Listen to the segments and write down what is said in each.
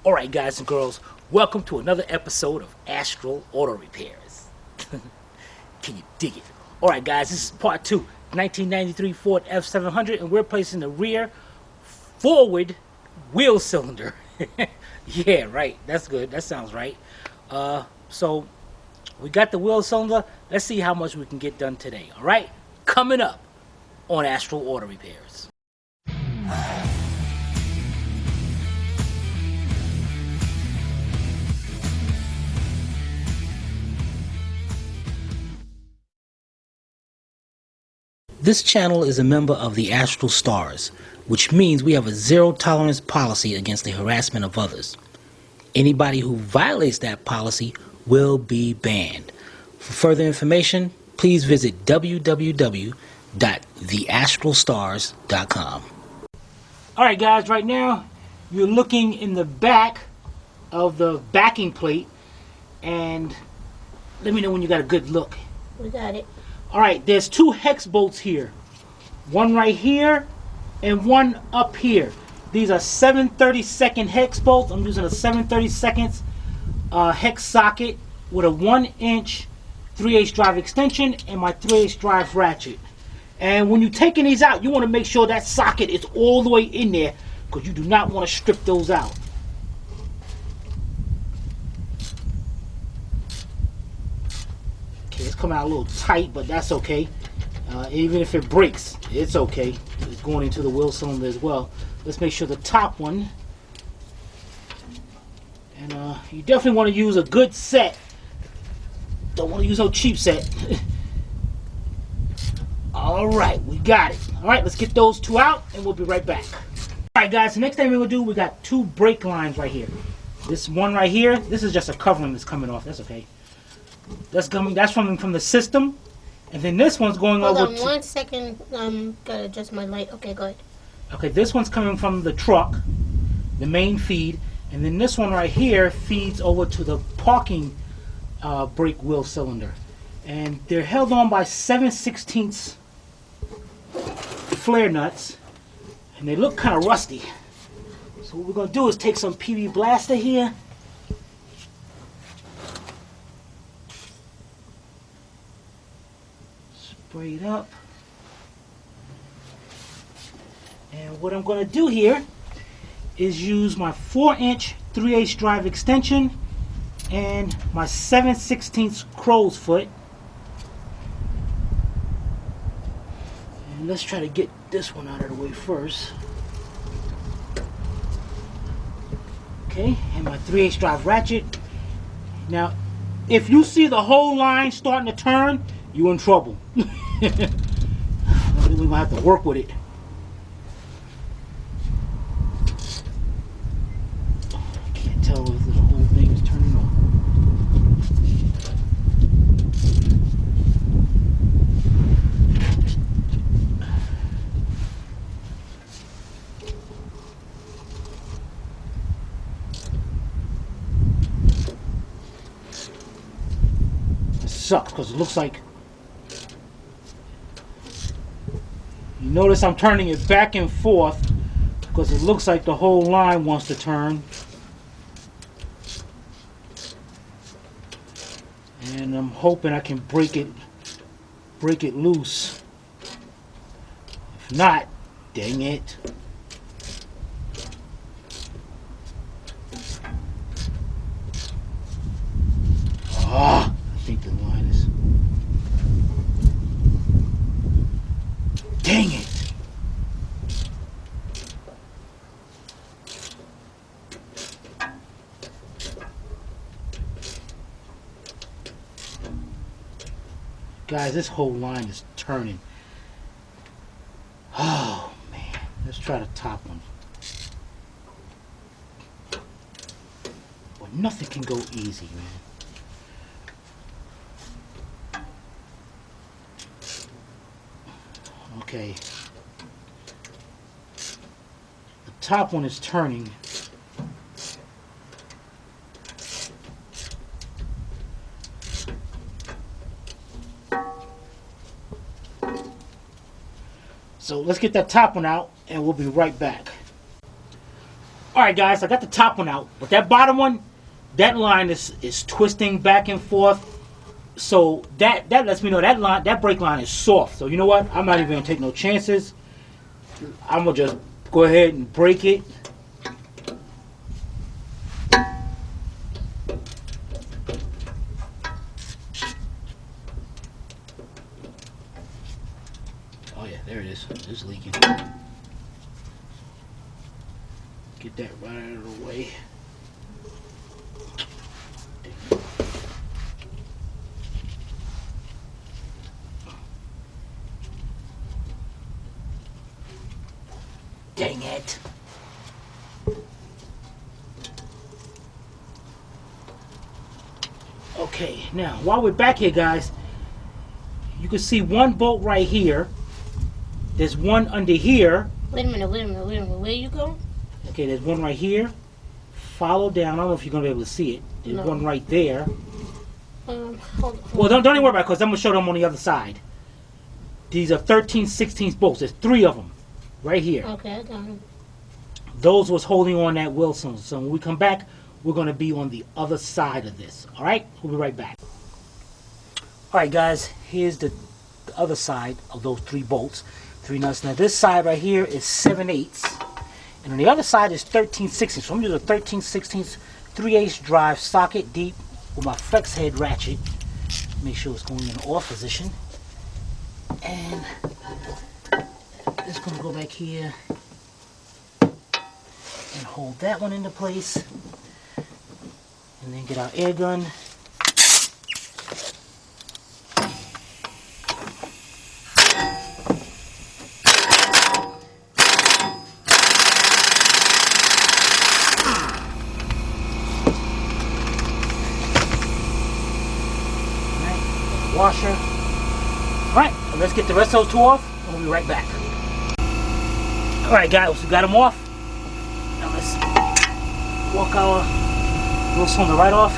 Alright guys and girls, welcome to another episode of Astral Auto Repairs. Can you dig it? Alright guys, this is part 2, 1993 Ford F700, and we're replacing the rear forward wheel cylinder. Yeah, right, that's good, that sounds right. So we got the wheel cylinder. Let's see how much we can get done today. Alright, coming up on Astral Auto Repairs. This channel is a member of the Astral Stars, which means we have a zero-tolerance policy against the harassment of others. Anybody who violates that policy will be banned. For further information, please visit www.theastralstars.com. Alright guys, right now you're looking in the back of the backing plate, and let me know when you got a good look. We got it. Alright, there's two hex bolts here. One right here and one up here. These are 7/32 hex bolts. I'm using a 7/32 hex socket with a 1-inch 3/8 drive extension and my 3/8 drive ratchet. And when you're taking these out, you want to make sure that socket is all the way in there, because you do not want to strip those out. Okay, it's coming out a little tight, but that's okay. Even if it breaks, it's okay. It's going into the wheel cylinder as well. Let's make sure the top one. And you definitely want to use a good set. Don't want to use no cheap set. Alright, we got it. Alright, let's get those two out and we'll be right back. Alright guys, the next thing we're going to do, we got two brake lines right here. This one right here, this is just a covering that's coming off. That's okay. That's coming from the system. And then this one's going over to... Hold on 1 second. Gotta adjust my light. Okay, go ahead. Okay, this one's coming from the truck, the main feed. And then this one right here feeds over to the parking brake wheel cylinder. And they're held on by 7/16 flare nuts. And they look kind of rusty. So what we're going to do is take some PB Blaster here. Spray it up. And what I'm going to do here is use my 4-inch 3/8 drive extension and my 7/16 crow's foot. And let's try to get this one out of the way first. Okay, and my 3/8 drive ratchet. Now, if you see the whole line starting to turn, you're in trouble. We might have to work with it. Can't tell if the whole thing is turning on. It sucks because it looks like... You notice I'm turning it back and forth because it looks like the whole line wants to turn. And I'm hoping I can break it loose. If not, dang it. I think the line is... Dang it! Guys, this whole line is turning. Oh man, let's try the top one. Well, nothing can go easy, man. Okay. The top one is turning. So let's get that top one out and we'll be right back. Alright guys, I got the top one out, but that bottom one, that line is twisting back and forth. So that lets me know that brake line is soft. So you know what? I'm not even gonna take no chances. I'm gonna just go ahead and break it. Oh yeah, there it is. It's leaking. Get that right out of the way. Dang it. Okay, now while we're back here, guys, you can see one bolt right here. There's one under here. Wait a minute. Where you going? Okay, there's one right here. Follow down. I don't know if you're gonna be able to see it. There's one right there. Hold Well, don't even worry about it, because I'm gonna show them on the other side. These are 13/16 bolts. There's 3 of them right here. Okay, I got them. Those was holding on that Wilson. So when we come back, we're going to be on the other side of this. All right? We'll be right back. All right, guys. Here's the other side of those 3 bolts. 3 nuts. Now, this side right here is 7/8. And on the other side is 13/16. So I'm going to use a 13/16 3/8 drive socket deep with my flex head ratchet. Make sure it's going in off position. And it's going to go back here and hold that one into place, and then get our air gun. Alright, washer. Alright, so let's get the rest of those 2 off, and we'll be right back. Alright guys, we got them off. Now let's walk our little cylinder right off.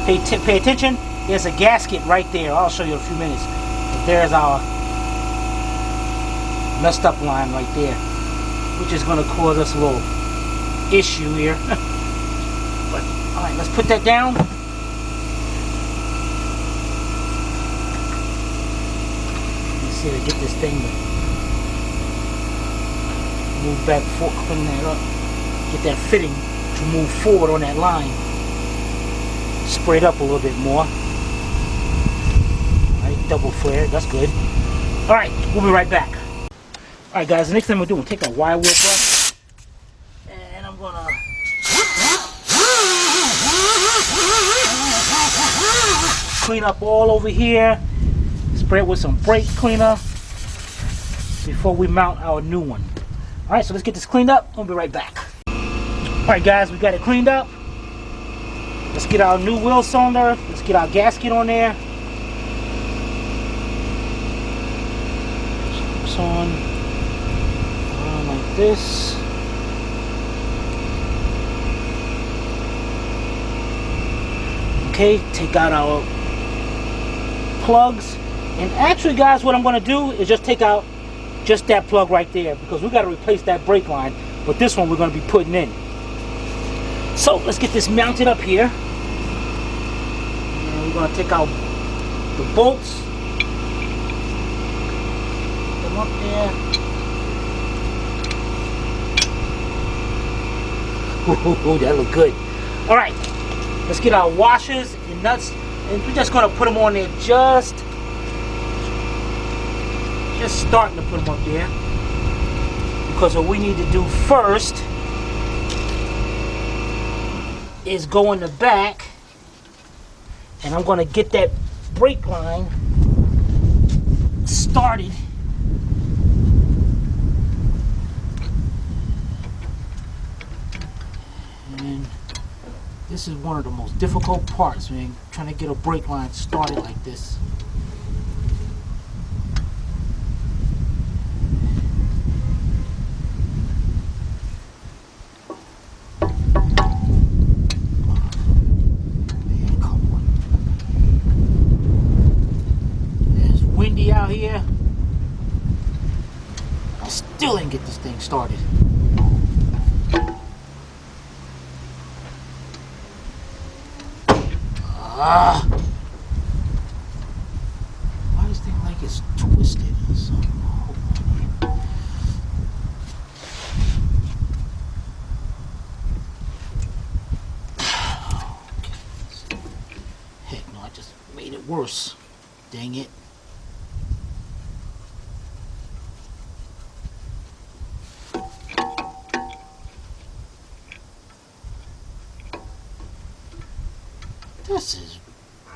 Pay attention, there's a gasket right there. I'll show you in a few minutes. But there's our messed up line right there, which is going to cause us a little issue here. But alright, let's put that down. Let's see to get this thing to move back before cleaning that up. Get that fitting to move forward on that line. Spray it up a little bit more. Alright, double flare, that's good. Alright, we'll be right back. Alright guys, the next thing we're doing, take a wire wheel brush, and I'm gonna clean up all over here. Spray it with some brake cleaner before we mount our new one. Alright, so let's get this cleaned up. We'll be right back. Alright guys, we got it cleaned up. Let's get our new wheel cylinder. Let's get our gasket on there. Hooks on. Like this. Okay, take out our plugs. And actually guys, what I'm going to do is just take out just that plug right there, because we got to replace that brake line, but this one we're going to be putting in. So let's get this mounted up here, and we're going to take out the bolts, put them up there. Ooh, that look good. All right, let's get our washers and nuts, and we're just going to put them on there, just starting to put them up there, because what we need to do first is go in the back, and I'm going to get that brake line started. And this is one of the most difficult parts, man, trying to get a brake line started like this. Out here, I still didn't get this thing started. Why does this thing like it's twisted or something? Hold on here. Heck no, I just made it worse. Dang it. This is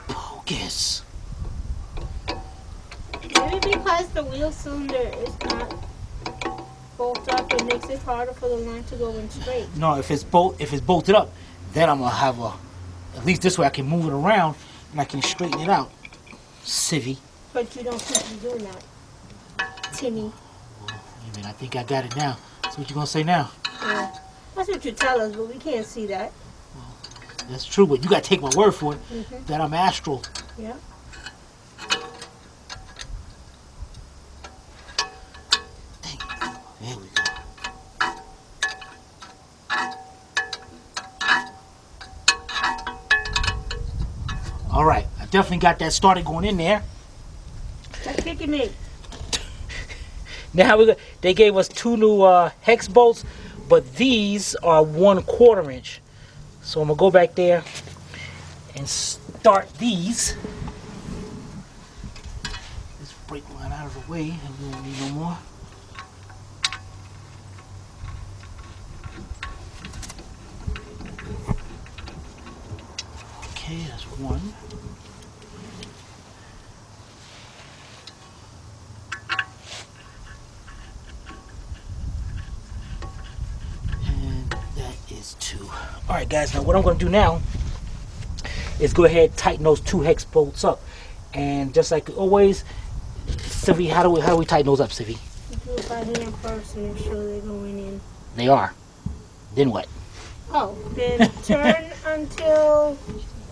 bogus. Maybe because the wheel cylinder is not bolted up, it makes it harder for the line to go in straight. No, if it's bolted up, then I'm gonna have at least this way I can move it around and I can straighten it out. Civvy. But you don't seem to be doing that, Timmy. I mean, I think I got it now. So what you gonna say now? Yeah. That's what you tell us, but we can't see that. That's true, but you gotta take my word for it that I'm astral. Yeah. Dang it. There we go. All right, I definitely got that started going in there. That's kicking me. Now they gave us 2 new hex bolts, but these are 1/4 inch. So I'm gonna go back there and start these. This brake line out of the way, and we don't need no more. Okay, that's one. And that is 2. All right, guys. Now what I'm going to do now is go ahead and tighten those 2 hex bolts up, and just like always, Sivvy, how do we tighten those up, Sivvy? You do it by hand first and make sure they're going in. They are. Then what? Oh, then turn until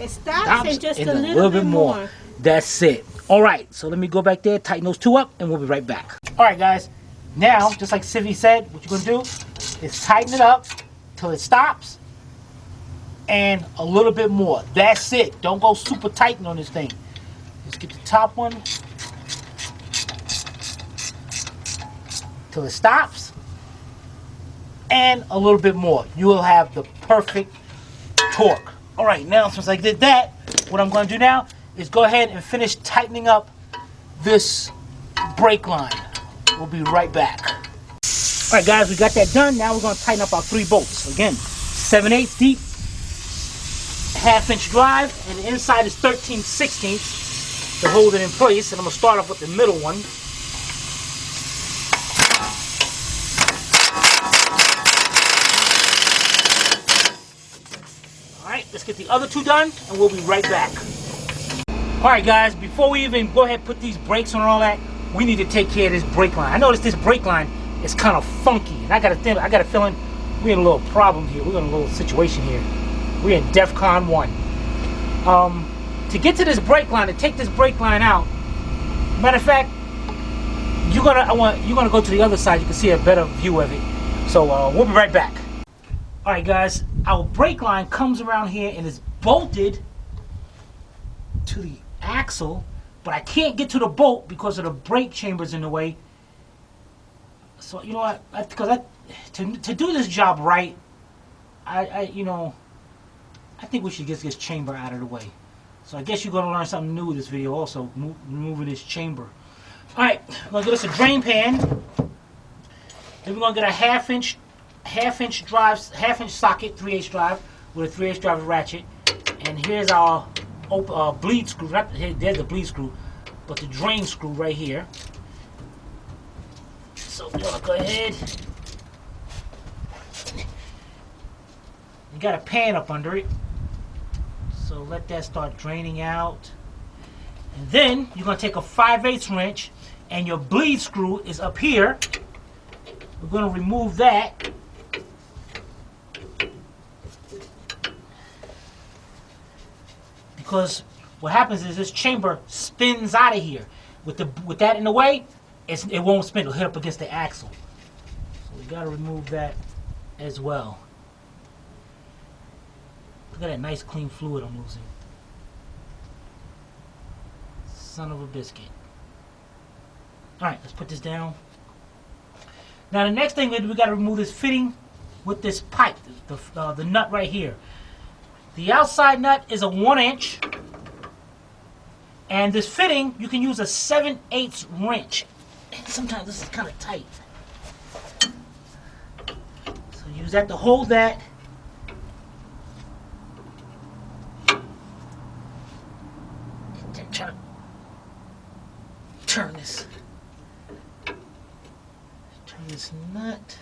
it stops and just a little bit more. That's it. All right, so let me go back there, tighten those 2 up, and we'll be right back. All right, guys. Now, just like Sivvy said, what you're going to do is tighten it up till it stops, and a little bit more. That's it. Don't go super tight on this thing. Just get the top one till it stops, and a little bit more. You will have the perfect torque. All right, now since I did that, what I'm going to do now is go ahead and finish tightening up this brake line. We'll be right back. All right, guys, we got that done. Now we're going to tighten up our 3 bolts. Again, 7/8 deep, 1/2 inch drive, and the inside is 13/16 to hold it in place. And I'm going to start off with the middle one. All right, let's get the other 2 done, and we'll be right back. All right, guys, before we even go ahead and put these brakes on and all that, we need to take care of this brake line. I noticed this brake line is kind of funky, and I got a feeling we're in a little problem here. We're in a little situation here. We're in DEFCON 1. To get to this brake line, to take this brake line out, matter of fact, you're gonna go to the other side. You can see a better view of it. So we'll be right back. All right, guys, our brake line comes around here and is bolted to the axle, but I can't get to the bolt because of the brake chambers in the way. So you know what? To do this job right, I think we should get this chamber out of the way. So I guess you're gonna learn something new with this video. Also, removing this chamber. All right, we're gonna get us a drain pan. Then we're gonna get a 1/2 inch drive, 1/2 inch socket, 3/8 drive with a 3/8 drive ratchet. And here's our bleed screw. There's the bleed screw, but the drain screw right here. So we're gonna go ahead. You got a pan up under it, so let that start draining out. And then you're gonna take a 5/8 wrench, and your bleed screw is up here. We're gonna remove that. Because what happens is this chamber spins out of here. With that in the way, it won't spin. It'll hit up against the axle. So we got to remove that as well. Look at that nice clean fluid I'm losing. son of a biscuit. Alright, let's put this down. Now the next thing we got to remove this fitting with this pipe, the nut right here. The outside nut is a 1-inch, and this fitting you can use a 7/8 wrench. And sometimes this is kind of tight, so use that to hold that. And then try to turn this nut.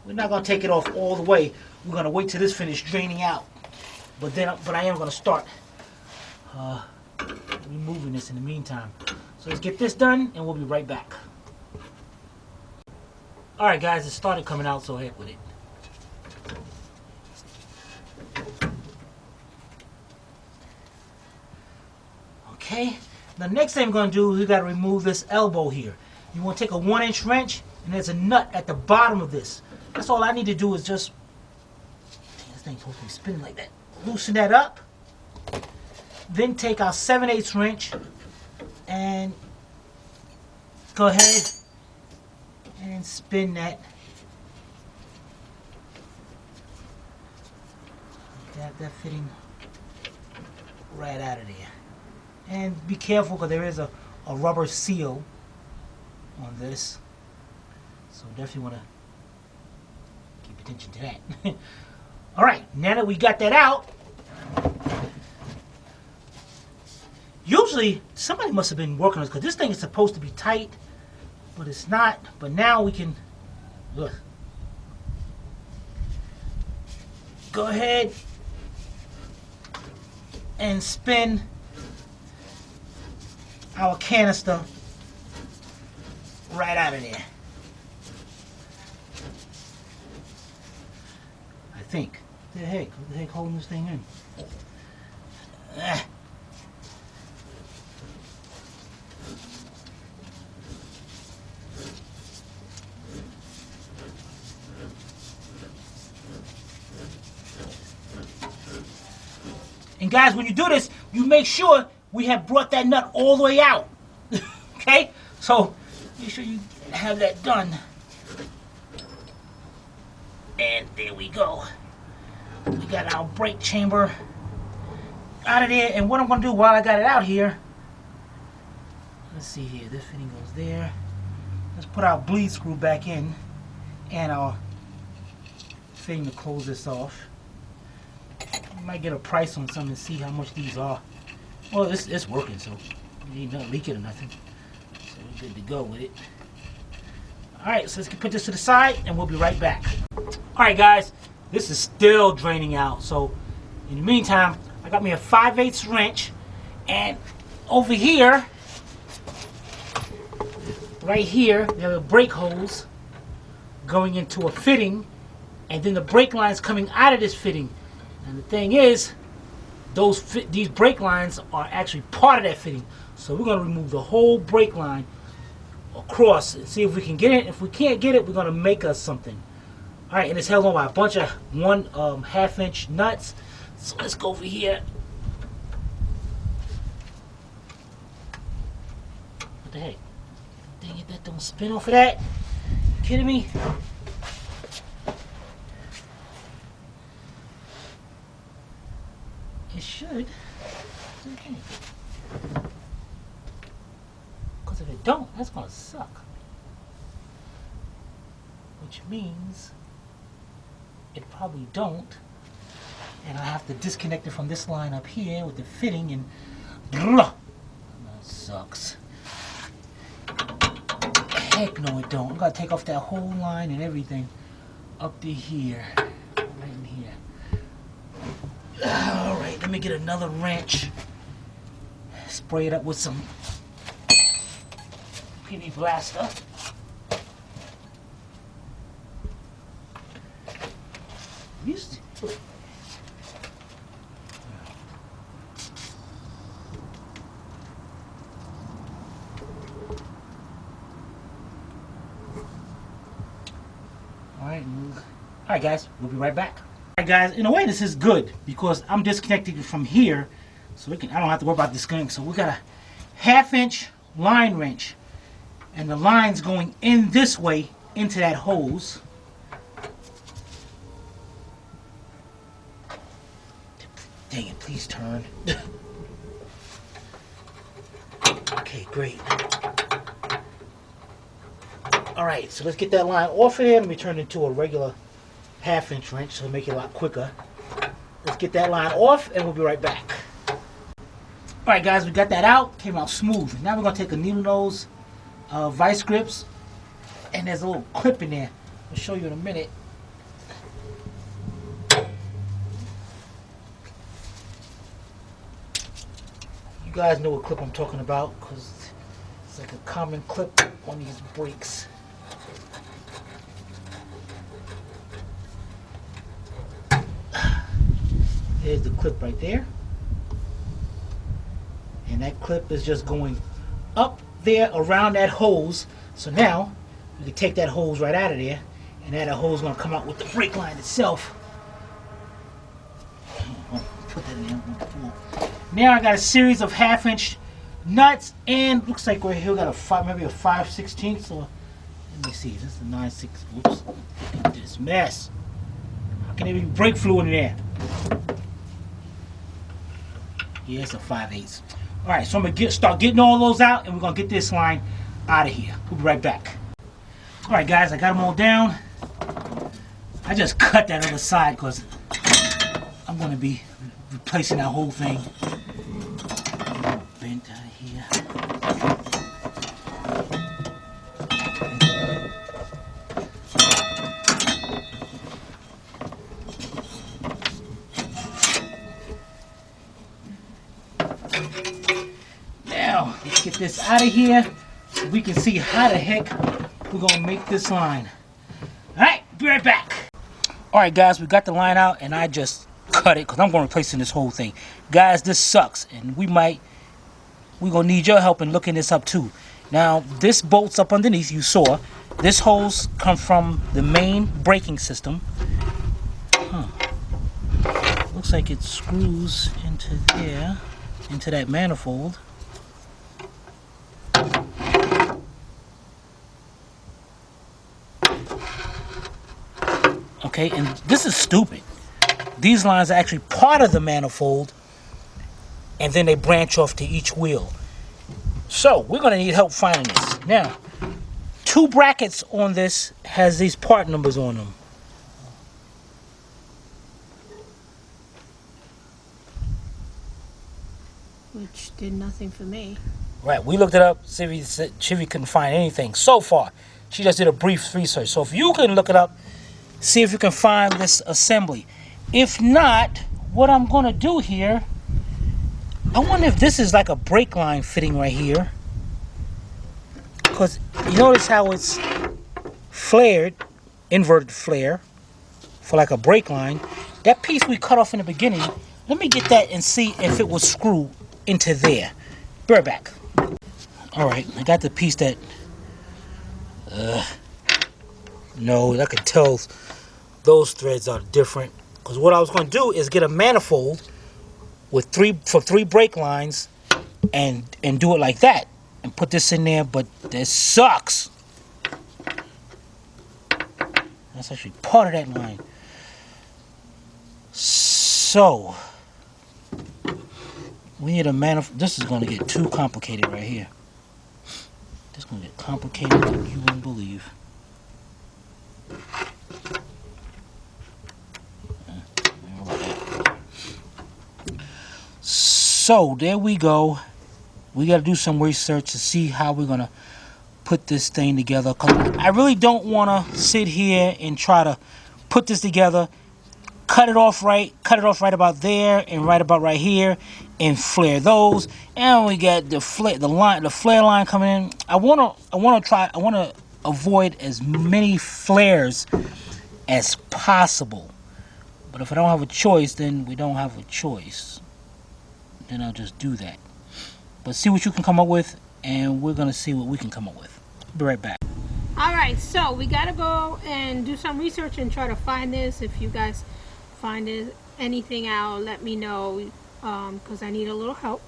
We're not going to take it off all the way. We're going to wait till this finishes draining out. But I am going to start removing this in the meantime. So let's get this done and we'll be right back. Alright guys, it started coming out, so heck with it. Okay, the next thing I'm going to do is we got to remove this elbow here. You want to take a 1-inch wrench, and there's a nut at the bottom of this. That's all I need to do is just, this thing's supposed to be spinning like that. Loosen that up. Then take our 7/8 wrench and go ahead and spin that. Get that fitting right out of there. And be careful because there is a rubber seal on this. So definitely want to keep attention to that. Alright, now that we got that out, usually somebody must have been working on this because this thing is supposed to be tight, but it's not. But now we can, look. Go ahead and spin our canister right out of there. I think. What the heck? What the heck holding this thing in? And guys, when you do this, you make sure we have brought that nut all the way out. Okay? So, make sure you have that done. And there we go. We got our brake chamber out of there. And what I'm going to do while I got it out here, let's see here. This fitting goes there. Let's put our bleed screw back in and our thing to close this off. Might get a price on some and see how much these are. Well, it's working, so it ain't not leaking or nothing. So we're good to go with it. Alright, so let's put this to the side and we'll be right back. Alright guys, this is still draining out. So in the meantime, I got me a 5/8 wrench, and over here, right here, we have a brake hose going into a fitting, and then the brake lines coming out of this fitting. And the thing is, these brake lines are actually part of that fitting. So we're going to remove the whole brake line across and see if we can get it. If we can't get it, we're going to make us something. Alright, and it's held on by a bunch of 1.5-inch nuts. So let's go over here. What the heck? Dang it, that don't spin off of that. You kidding me? It should. Okay. Because if it don't, that's going to suck. Which means it probably don't. And I have to disconnect it from this line up here with the fitting, and that sucks. Heck no it don't. I'm going to take off that whole line and everything up to here. Right in here. Alright, let me get another wrench. Spray it up with some PV Blaster. Alright guys, we'll be right back. Alright guys, in a way this is good because I'm disconnecting it from here So I don't have to worry about this thing. So we got a 1/2 inch line wrench. And the line's going in this way into that hose. Dang it, please turn. Okay, great. Alright, so let's get that line off of there. Let me turn it into a regular 1/2 inch wrench so it'll make it a lot quicker. Let's get that line off and we'll be right back. Alright guys, we got that out. Came out smooth. Now we're going to take a needle nose vice grips, and there's a little clip in there. I'll show you in a minute. You guys know what clip I'm talking about because it's like a common clip on these brakes. There's the clip right there. And that clip is just going up there around that hose. So now we can take that hose right out of there, and that hose is going to come out with the brake line itself. Put that in there. Now I got a series of 1/2 inch nuts, and looks like right here we got maybe a 5/16. So let me see. This is a 9/6. Whoops! Look at this mess. How can there be brake fluid in there? Yeah, it's a 5/8. All right, so I'm gonna start getting all those out, and we're gonna get this line out of here. We'll be right back. All right, guys, I got them all down. I just cut that other side because I'm gonna be replacing that whole thing. Bent out of here. Now, let's get this out of here so we can see how the heck we're gonna make this line. All right, be right back. All right, guys, we got the line out, and I just cut it because I'm going to replace this whole thing. Guys, this sucks, and we're gonna need your help in looking this up too. Now, this bolts up underneath. You saw this hose come from the main braking system. Looks like it screws into there, into that manifold. Okay, and this is stupid. These lines are actually part of the manifold, and then they branch off to each wheel. So we're gonna need help finding this. Now, 2 brackets on this has these part numbers on them. Which did nothing for me. Right, we looked it up, Chivy couldn't find anything so far. She just did a brief research. So if you can look it up, see if you can find this assembly. If not, what I'm gonna do here, I wonder if this is like a brake line fitting right here. Because you notice how it's flared, inverted flare, for like a brake line. That piece we cut off in the beginning, let me get that and see if it will screw into there. Be right back. Alright, I got the piece that, no, I can tell those threads are different. Because what I was going to do is get a manifold with 3 brake lines and do it like that and put this in there, but this sucks. That's actually part of that line. So we need a manifold. This is going to get too complicated right here. This is going to get complicated like you wouldn't believe. So there we go. We got to do some research to see how we're going to put this thing together. Cause I really don't want to sit here and try to put this together, cut it off right about there and right about right here, and flare those. And we got the flare line coming in. I want to avoid as many flares as possible. But if I don't have a choice, then we don't have a choice. Then I'll just do that. But see what you can come up with, and we're gonna see what we can come up with. Be right back. Alright, so we gotta go and do some research and try to find this. If you guys find anything out, let me know. because I need a little help.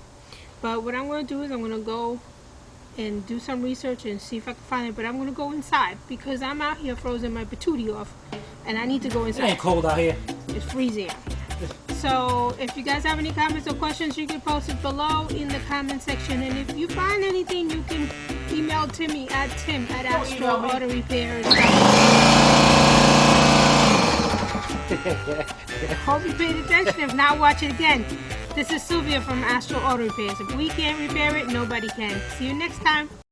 But what I'm going to do is I'm going to go and do some research and see if I can find it. But I'm going to go inside because I'm out here frozen my patootie off, and I need to go It inside. ain't cold out here. It's freezing. So if you guys have any comments or questions, you can post it below in the comment section. And if you find anything, you can email Timmy at tim@astroautorepairs. Hope you paid attention. If not, watch it again. This is Sylvia from Astro Auto Repairs. If we can't repair it, nobody can. See you next time.